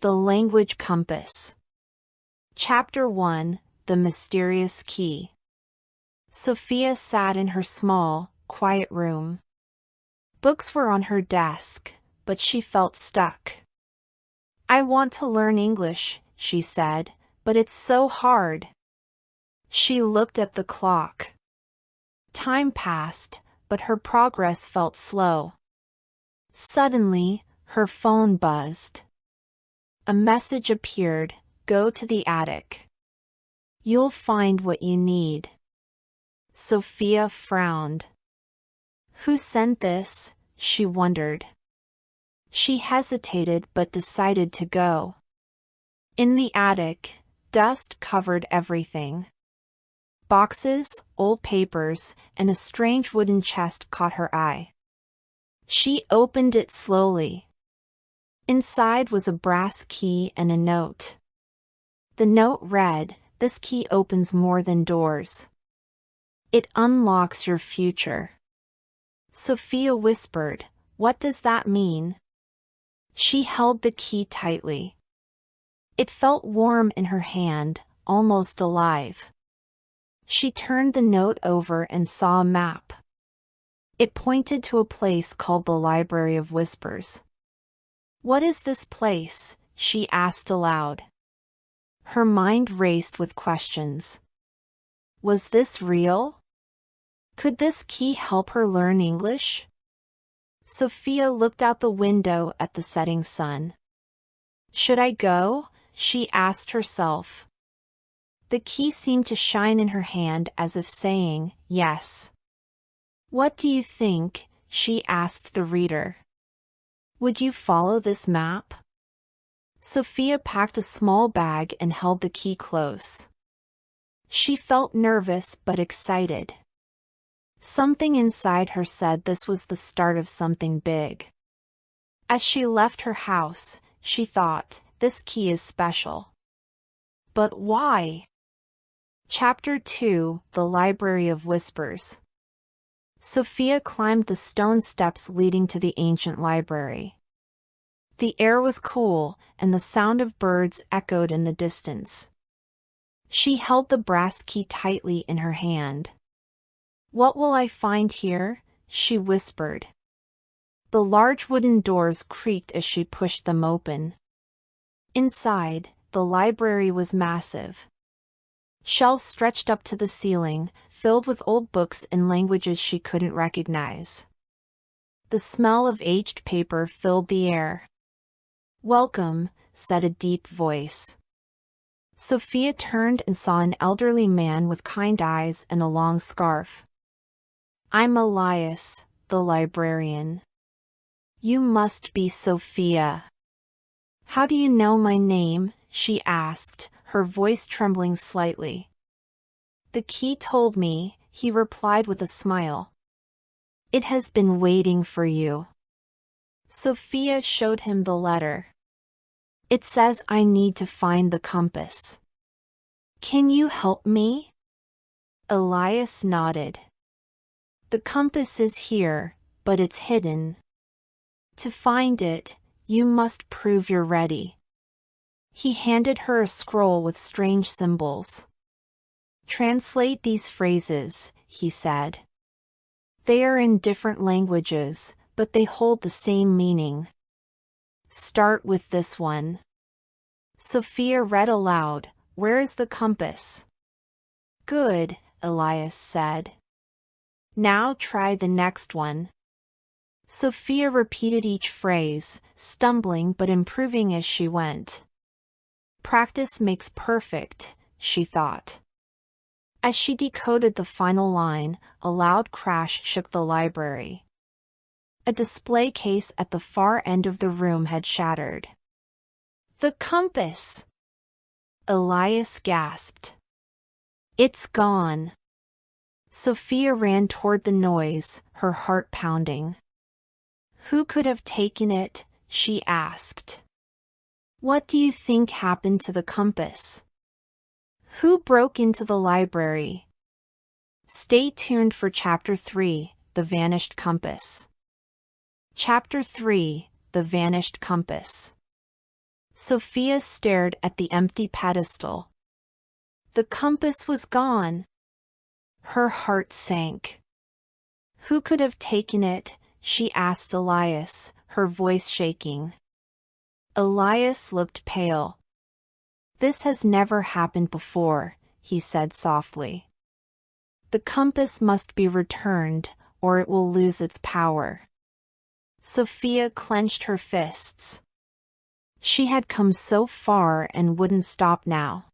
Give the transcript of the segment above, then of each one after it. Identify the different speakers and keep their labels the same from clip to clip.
Speaker 1: The Language Compass. Chapter 1, The Mysterious Key. Sophia sat in her small, quiet room. Books were on her desk, but she felt stuck. "I want to learn English," she said, "but it's so hard." She looked at the clock. Time passed, but her progress felt slow. Suddenly, her phone buzzed. A message appeared, "Go to the attic. You'll find what you need." Sophia frowned. Who sent this? She wondered. She hesitated but decided to go. In the attic, dust covered everything. Boxes, old papers, and a strange wooden chest caught her eye. She opened it slowly. Inside was a brass key and a note. The note read, "This key opens more than doors. It unlocks your future." Sophia whispered, "What does that mean?" She held the key tightly. It felt warm in her hand, almost alive. She turned the note over and saw a map. It pointed to a place called the Library of Whispers. "What is this place?" she asked aloud. Her mind raced with questions. Was this real? Could this key help her learn English? Sophia looked out the window at the setting sun. "Should I go?" she asked herself. The key seemed to shine in her hand as if saying, "Yes." "What do you think?" she asked the reader. "Would you follow this map?" Sophia packed a small bag and held the key close. She felt nervous but excited. Something inside her said this was the start of something big. As she left her house, she thought, "This key is special." But why? Chapter 2, The Library of Whispers. Sophia climbed the stone steps leading to the ancient library. The air was cool, and the sound of birds echoed in the distance. She held the brass key tightly in her hand. "What will I find here?" she whispered. The large wooden doors creaked as she pushed them open. Inside, the library was massive. Shelves stretched up to the ceiling, filled with old books in languages she couldn't recognize. The smell of aged paper filled the air. "Welcome," said a deep voice. Sophia turned and saw an elderly man with kind eyes and a long scarf. "I'm Elias, the librarian." "You must be Sophia." "How do you know my name?" she asked, her voice trembling slightly. "The key told me," he replied with a smile. "It has been waiting for you." Sophia showed him the letter. "It says I need to find the compass. Can you help me?" Elias nodded. "The compass is here, but it's hidden. To find it, you must prove you're ready." He handed her a scroll with strange symbols. "Translate these phrases," he said. "They are in different languages, but they hold the same meaning. Start with this one." Sophia read aloud, "Where is the compass?" "Good," Elias said. "Now try the next one." Sophia repeated each phrase, stumbling but improving as she went. Practice makes perfect, she thought. As she decoded the final line, a loud crash shook the library. A display case at the far end of the room had shattered. "The compass!" Elias gasped. "It's gone." Sophia ran toward the noise, her heart pounding. "Who could have taken it?" she asked. "What do you think happened to the compass? Who broke into the library?" Stay tuned for Chapter 3, The Vanished Compass. Chapter 3, The Vanished Compass. Sophia stared at the empty pedestal. The compass was gone. Her heart sank. Who could have taken it? She asked Elias, her voice shaking. Elias looked pale. This has never happened before, he said softly. The compass must be returned, or it will lose its power. Sophia clenched her fists. She had come so far and wouldn't stop now.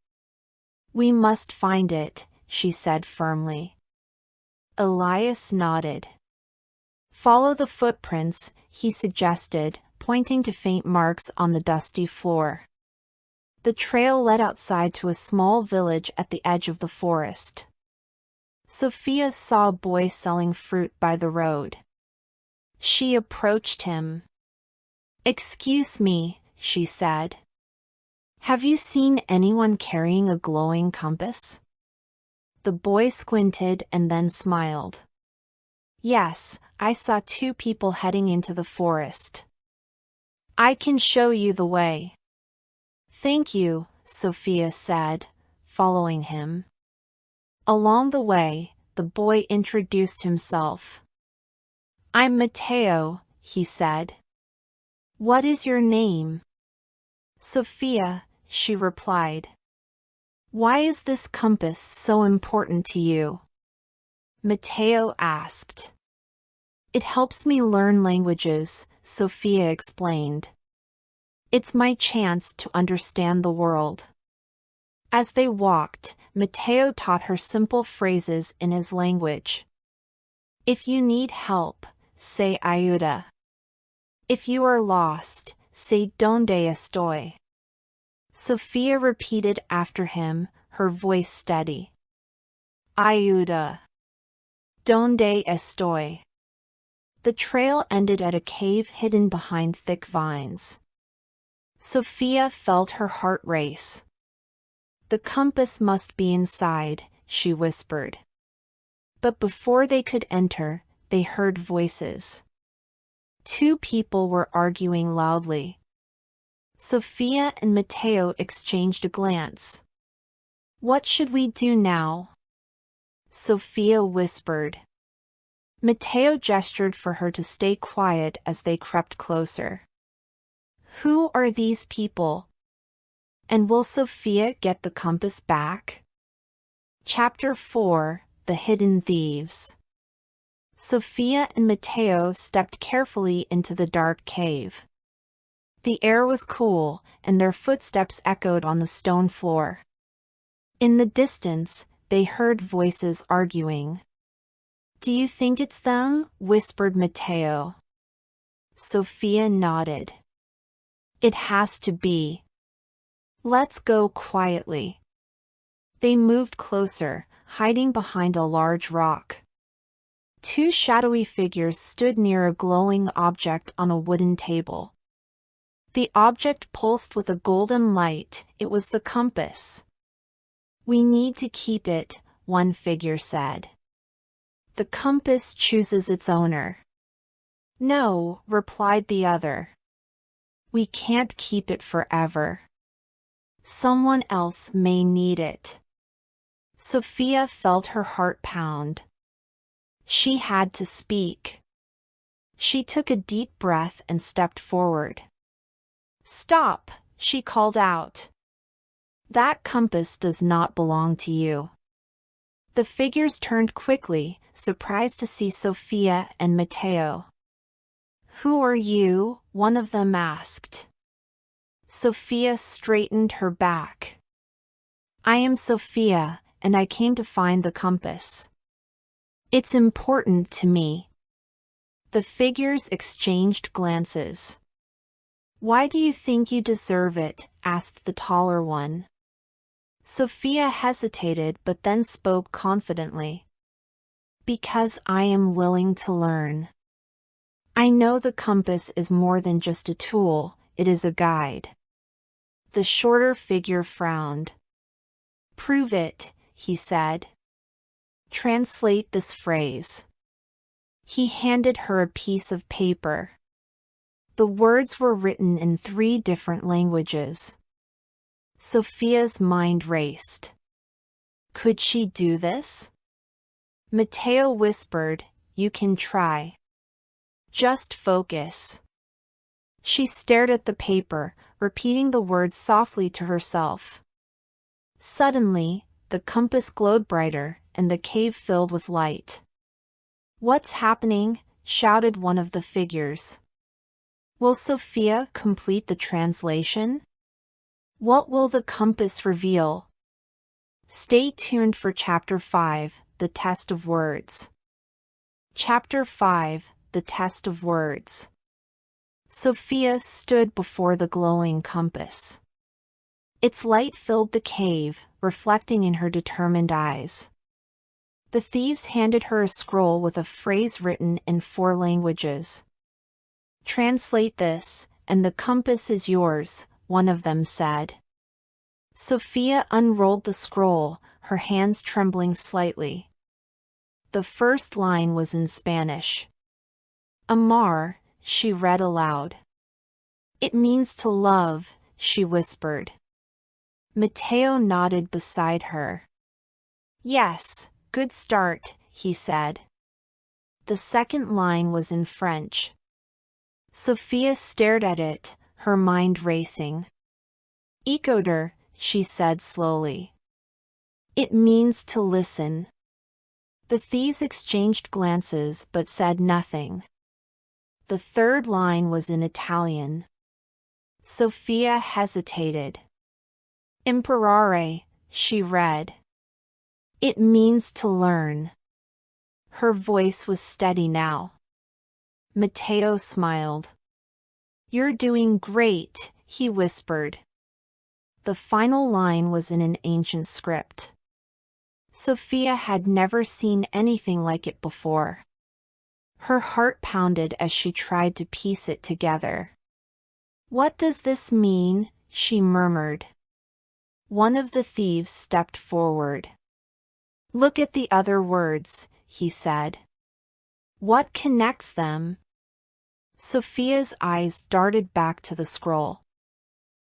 Speaker 1: We must find it, she said firmly. Elias nodded. Follow the footprints, he suggested, pointing to faint marks on the dusty floor. The trail led outside to a small village at the edge of the forest. Sophia saw a boy selling fruit by the road. She approached him. "Excuse me," she said. "Have you seen anyone carrying a glowing compass?" The boy squinted and then smiled. "Yes, I saw 2 people heading into the forest. I can show you the way." "Thank you," Sophia said, following him. Along the way, the boy introduced himself. "I'm Matteo," he said. "What is your name?" "Sophia," she replied. "Why is this compass so important to you?" Matteo asked. "It helps me learn languages," Sophia explained. "It's my chance to understand the world." As they walked, Matteo taught her simple phrases in his language. If you need help, say ayuda. If you are lost, say donde estoy. Sophia repeated after him, her voice steady. Ayuda. Donde estoy. The trail ended at a cave hidden behind thick vines. Sophia felt her heart race. The compass must be inside, she whispered. But before they could enter, they heard voices. 2 people were arguing loudly. Sophia and Matteo exchanged a glance. "What should we do now?" Sophia whispered. Matteo gestured for her to stay quiet as they crept closer. Who are these people? And will Sophia get the compass back? Chapter 4: The Hidden Thieves. Sophia and Matteo stepped carefully into the dark cave. The air was cool, and their footsteps echoed on the stone floor. In the distance, they heard voices arguing. "Do you think it's them?" whispered Matteo. Sophia nodded. "It has to be. Let's go quietly." They moved closer, hiding behind a large rock. 2 shadowy figures stood near a glowing object on a wooden table. The object pulsed with a golden light. It was the compass. "We need to keep it," one figure said. "The compass chooses its owner." "No," replied the other. "We can't keep it forever. Someone else may need it." Sophia felt her heart pound. She had to speak. She took a deep breath and stepped forward. "Stop," she called out. "That compass does not belong to you." The figures turned quickly, surprised to see Sophia and Matteo. "Who are you?" one of them asked. Sophia straightened her back. "I am Sophia, and I came to find the compass. It's important to me." The figures exchanged glances. "Why do you think you deserve it?" asked the taller one. Sophia hesitated but then spoke confidently. "Because I am willing to learn. I know the compass is more than just a tool, it is a guide." The shorter figure frowned. "Prove it," he said. "Translate this phrase." He handed her a piece of paper. The words were written in 3 different languages. Sophia's mind raced. Could she do this? Matteo whispered, "You can try. Just focus." She stared at the paper, repeating the words softly to herself. Suddenly, the compass glowed brighter, and the cave filled with light. "What's happening?" shouted one of the figures. "Will Sophia complete the translation? What will the compass reveal?" Stay tuned for Chapter 5, The Test of Words. Chapter 5, The Test of Words. Sophia stood before the glowing compass. Its light filled the cave, reflecting in her determined eyes. The thieves handed her a scroll with a phrase written in 4 languages. "Translate this, and the compass is yours," one of them said. Sophia unrolled the scroll, her hands trembling slightly. The first line was in Spanish. "Amar," she read aloud. "It means to love," she whispered. Matteo nodded beside her. "Yes, good start," he said. The second line was in French. Sophia stared at it, her mind racing. "Écouter," she said slowly. "It means to listen." The thieves exchanged glances but said nothing. The third line was in Italian. Sophia hesitated. "Imparare," she read. "It means to learn." Her voice was steady now. Matteo smiled. "You're doing great," he whispered. The final line was in an ancient script. Sophia had never seen anything like it before. Her heart pounded as she tried to piece it together. "What does this mean?" she murmured. One of the thieves stepped forward. "Look at the other words," he said. "What connects them?" Sophia's eyes darted back to the scroll.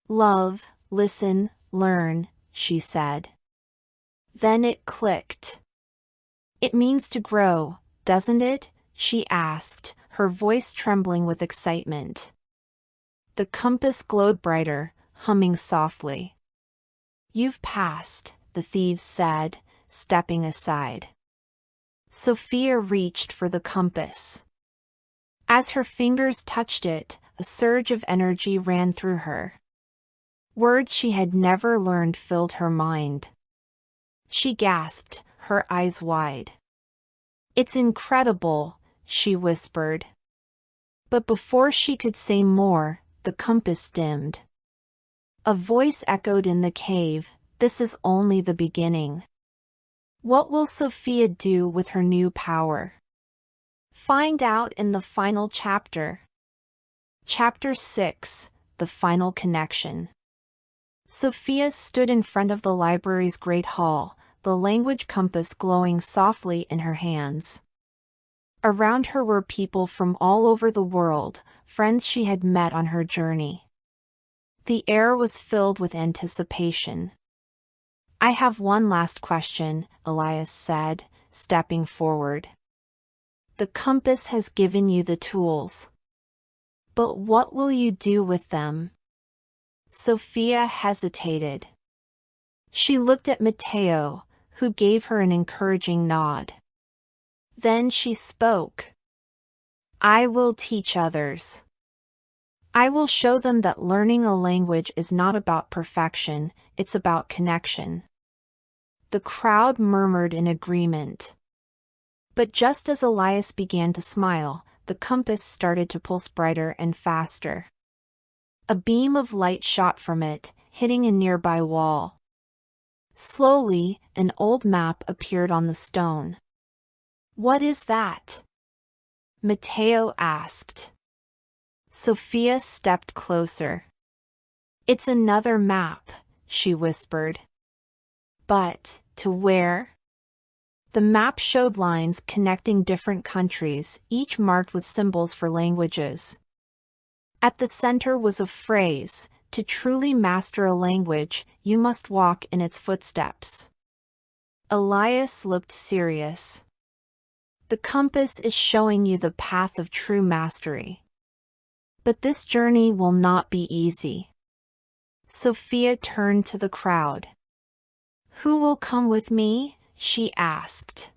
Speaker 1: "Love, listen, learn," she said. Then it clicked. "It means to grow, doesn't it?" she asked, her voice trembling with excitement. The compass glowed brighter, humming softly. "You've passed," the thieves said, stepping aside. Sophia reached for the compass. As her fingers touched it, a surge of energy ran through her. Words she had never learned filled her mind. She gasped, her eyes wide. "It's incredible," she whispered. But before she could say more, the compass dimmed. A voice echoed in the cave, "This is only the beginning." What will Sophia do with her new power? Find out in the final chapter. Chapter 6, The Final Connection. Sophia stood in front of the library's great hall, the language compass glowing softly in her hands. Around her were people from all over the world, friends she had met on her journey. The air was filled with anticipation. "I have one last question," Elias said, stepping forward. "The compass has given you the tools. But what will you do with them?" Sophia hesitated. She looked at Matteo, who gave her an encouraging nod. Then she spoke. "I will teach others. I will show them that learning a language is not about perfection, it's about connection." The crowd murmured in agreement. But just as Elias began to smile, the compass started to pulse brighter and faster. A beam of light shot from it, hitting a nearby wall. Slowly, an old map appeared on the stone. "What is that?" Matteo asked. Sophia stepped closer. "It's another map," she whispered. "But, to where?" The map showed lines connecting different countries, each marked with symbols for languages. At the center was a phrase: to truly master a language, you must walk in its footsteps. Elias looked serious. The compass is showing you the path of true mastery. But this journey will not be easy. Sophia turned to the crowd. Who will come with me? She asked.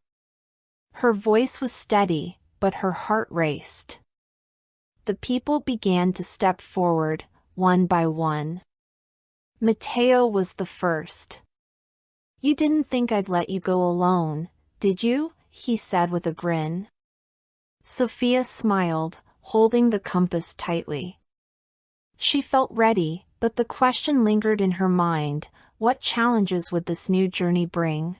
Speaker 1: Her voice was steady, but her heart raced. The people began to step forward, one by one. Mateo was the first. You didn't think I'd let you go alone, did you? He said with a grin. Sophia smiled, holding the compass tightly. She felt ready, but the question lingered in her mind: what challenges would this new journey bring?